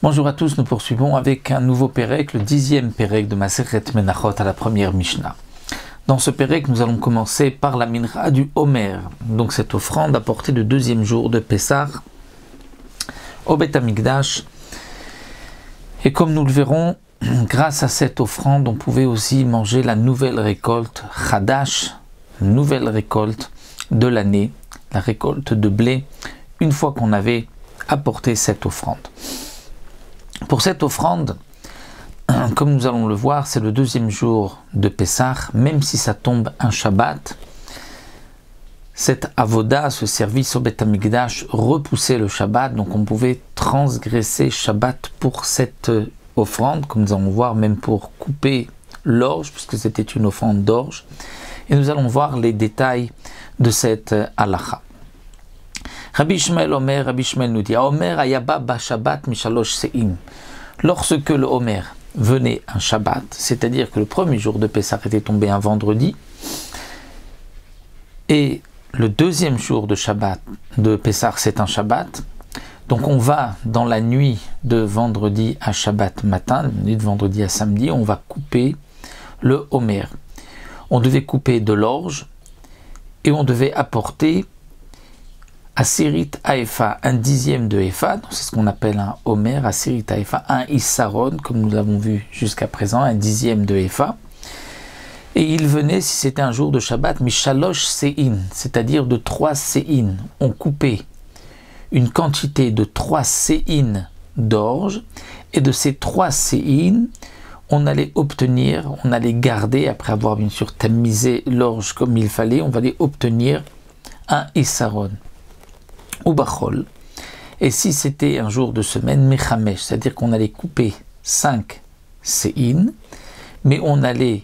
Bonjour à tous, nous poursuivons avec un nouveau Pérec, le 10e Pérec de Masechet Menachot à la première Mishnah. Dans ce Pérec, nous allons commencer par la mincha du Homer, donc cette offrande apportée le deuxième jour de Pessah au Beth Amikdash. Et comme nous le verrons, grâce à cette offrande, on pouvait aussi manger la nouvelle récolte, Chadash, nouvelle récolte de l'année, la récolte de blé, une fois qu'on avait apporté cette offrande. Pour cette offrande, comme nous allons le voir, c'est le deuxième jour de Pessah, même si ça tombe un Shabbat. Cette avoda, ce service au Beth Amikdash, repoussait le Shabbat, donc on pouvait transgresser Shabbat pour cette offrande, comme nous allons voir, même pour couper l'orge, puisque c'était une offrande d'orge. Et nous allons voir les détails de cette halakha. Rabbi Ishmael Omer, Rabbi Ishmael nous dit, Omer ayaba ba Shabbat mishalosh se'im. Lorsque le Homer venait un Shabbat, c'est-à-dire que le premier jour de Pessah était tombé un vendredi, et le deuxième jour de Shabbat, de Pessah, c'est un Shabbat, donc on va dans la nuit de vendredi à Shabbat matin, la nuit de vendredi à samedi, on va couper le Homer. On devait couper de l'orge, et on devait apporter Asirit Haefa, un dixième de Efa, c'est ce qu'on appelle un Homer, Asirit Haefa, un Issaron, comme nous l'avons vu jusqu'à présent, un dixième de Efa. Et il venait, si c'était un jour de Shabbat, Mishalosh Se'in, c'est-à-dire de 3 Se'in. On coupait une quantité de 3 Se'in d'orge, et de ces 3 Se'in, on allait obtenir, on allait garder, après avoir bien sûr tamisé l'orge comme il fallait, on allait obtenir un Issaron. Ou Bachol, et si c'était un jour de semaine, Mechamesh, c'est-à-dire qu'on allait couper 5 Se'in, mais on allait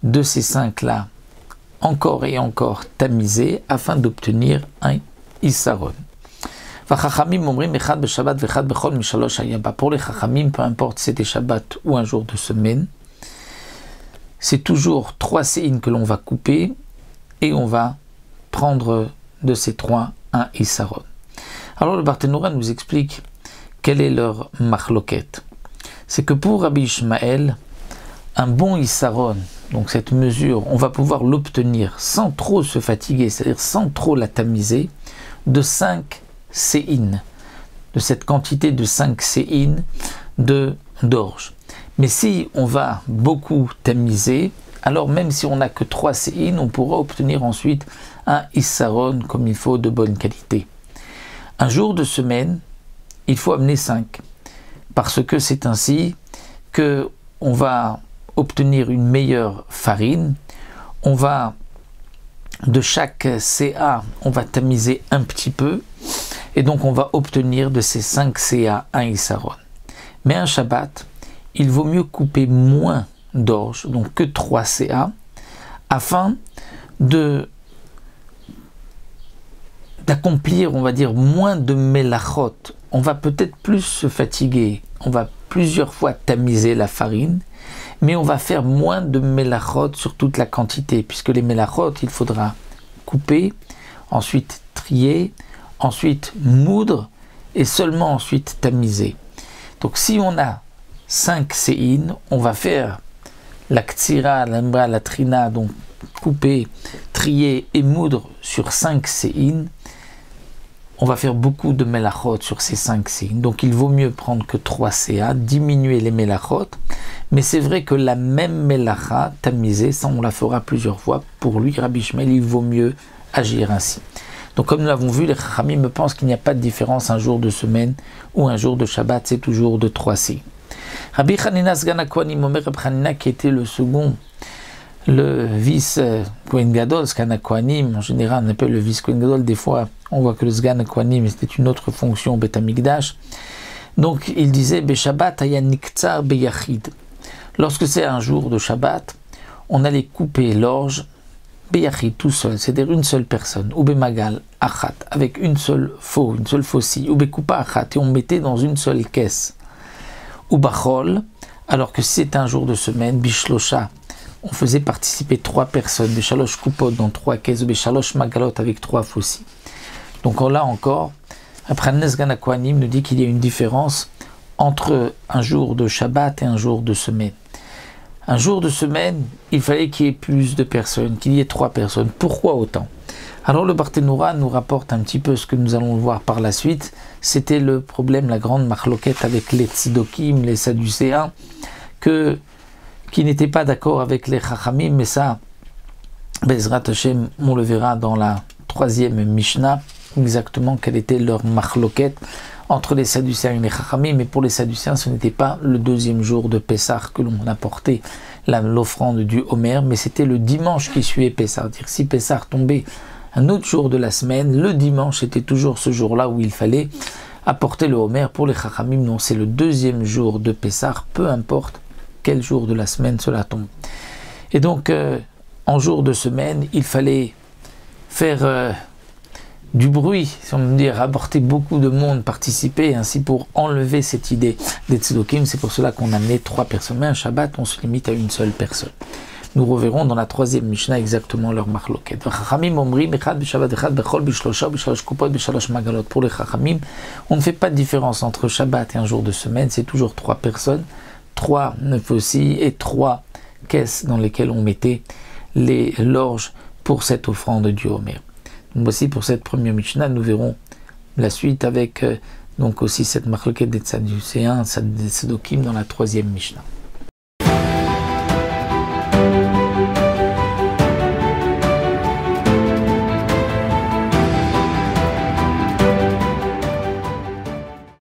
de ces 5-là encore et encore tamiser afin d'obtenir un Issaron. Pour les Chachamim, peu importe si c'était Shabbat ou un jour de semaine, c'est toujours 3 Se'in que l'on va couper et on va prendre de ces 3 un Issaron. Alors le Barthénoura nous explique quelle est leur machloket. C'est que pour Rabbi Ishmael, un bon Issaron, donc cette mesure, on va pouvoir l'obtenir sans trop se fatiguer, c'est-à-dire sans trop la tamiser, de 5 Se'in, de cette quantité de 5 Se'in d'orge. Mais si on va beaucoup tamiser, alors même si on n'a que 3 Se'in, on pourra obtenir ensuite un Issaron comme il faut, de bonne qualité. Un jour de semaine, il faut amener 5, parce que c'est ainsi que on va obtenir une meilleure farine. On va, de chaque CA, on va tamiser un petit peu, et donc on va obtenir de ces 5 CA un Issaron. Mais un Shabbat, il vaut mieux couper moins d'orge, donc que 3 CA, afin d'accomplir, on va dire, moins de melachot. On va peut-être plus se fatiguer, on va plusieurs fois tamiser la farine, mais on va faire moins de melachot sur toute la quantité, puisque les melachot, il faudra couper, ensuite trier, ensuite moudre, et seulement ensuite tamiser. Donc si on a 5 Se'in, on va faire la ktsira, l'ambra, la trina, donc couper, trier et moudre sur 5 Se'in. On va faire beaucoup de melachot sur ces 5 Se'in. Donc il vaut mieux prendre que 3 CA, diminuer les melachot. Mais c'est vrai que la même melacha tamisée, ça on la fera plusieurs fois. Pour lui, Rabbi Ishmael, il vaut mieux agir ainsi. Donc comme nous l'avons vu, les Chachamim me pensent qu'il n'y a pas de différence un jour de semaine ou un jour de Shabbat, c'est toujours de 3 Se'in. Rabbi Hanina Sgan HaKohanim, Omer Rabbi Hanina, qui était le second, le vice Kohen Gadol, Sgan HaKohanim, en général on appelle le vice Kohen Gadol, des fois on voit que le Sgan HaKohanim c'était une autre fonction au Beth Amikdash. Donc il disait Beshabbat haya niktsar beyachid. Lorsque c'est un jour de Shabbat, on allait couper l'orge beyachid, tout seul, c'est-à-dire une seule personne, ou bemagal achat, avec une seule faucille, ou bekupa achat, et on mettait dans une seule caisse. Ou bachol, alors que si c'est un jour de semaine, bishlosha, on faisait participer 3 personnes, beshalosh kupot dans 3 caisses, beshalosh magalot avec 3 faucilles. Donc là encore, après Nesgan HaKohanim nous dit qu'il y a une différence entre un jour de Shabbat et un jour de semaine. Un jour de semaine, il fallait qu'il y ait plus de personnes, qu'il y ait 3 personnes. Pourquoi autant? Alors le Barthénoura nous rapporte un petit peu ce que nous allons voir par la suite. C'était le problème, la grande marloquette avec les Tzidokim, les Sadducéens, qui n'étaient pas d'accord avec les Chachamim, mais ça, Bezrat Hashem, on le verra dans la 3e Mishnah, exactement quelle était leur marloquette entre les Sadducéens et les Chachamim. Mais pour les Sadducéens, ce n'était pas le 2e jour de Pessah que l'on apportait l'offrande du Homer, mais c'était le dimanche qui suivait Pessah. C'est-à-dire si Pessah tombait un autre jour de la semaine, le dimanche était toujours ce jour-là où il fallait apporter le Homer. Pour les Chachamim, non, c'est le 2e jour de Pessah, peu importe quel jour de la semaine cela tombe. Et donc, en jour de semaine, il fallait faire du bruit, si on veut dire, apporter beaucoup de monde, participer, ainsi pour enlever cette idée des Tzedokim. C'est pour cela qu'on a amené 3 personnes. Mais un Shabbat, on se limite à une seule personne. Nous reverrons dans la 3e Mishnah exactement leur marloquette. Pour les Chachamim, on ne fait pas de différence entre Shabbat et un jour de semaine, c'est toujours 3 personnes, 3 aussi et 3 caisses dans lesquelles on mettait l'orge pour cette offrande du Homer. Donc voici pour cette première Mishnah, nous verrons la suite avec donc aussi cette marloquette des Sadducéens, des Tzedokim dans la 3e Mishnah.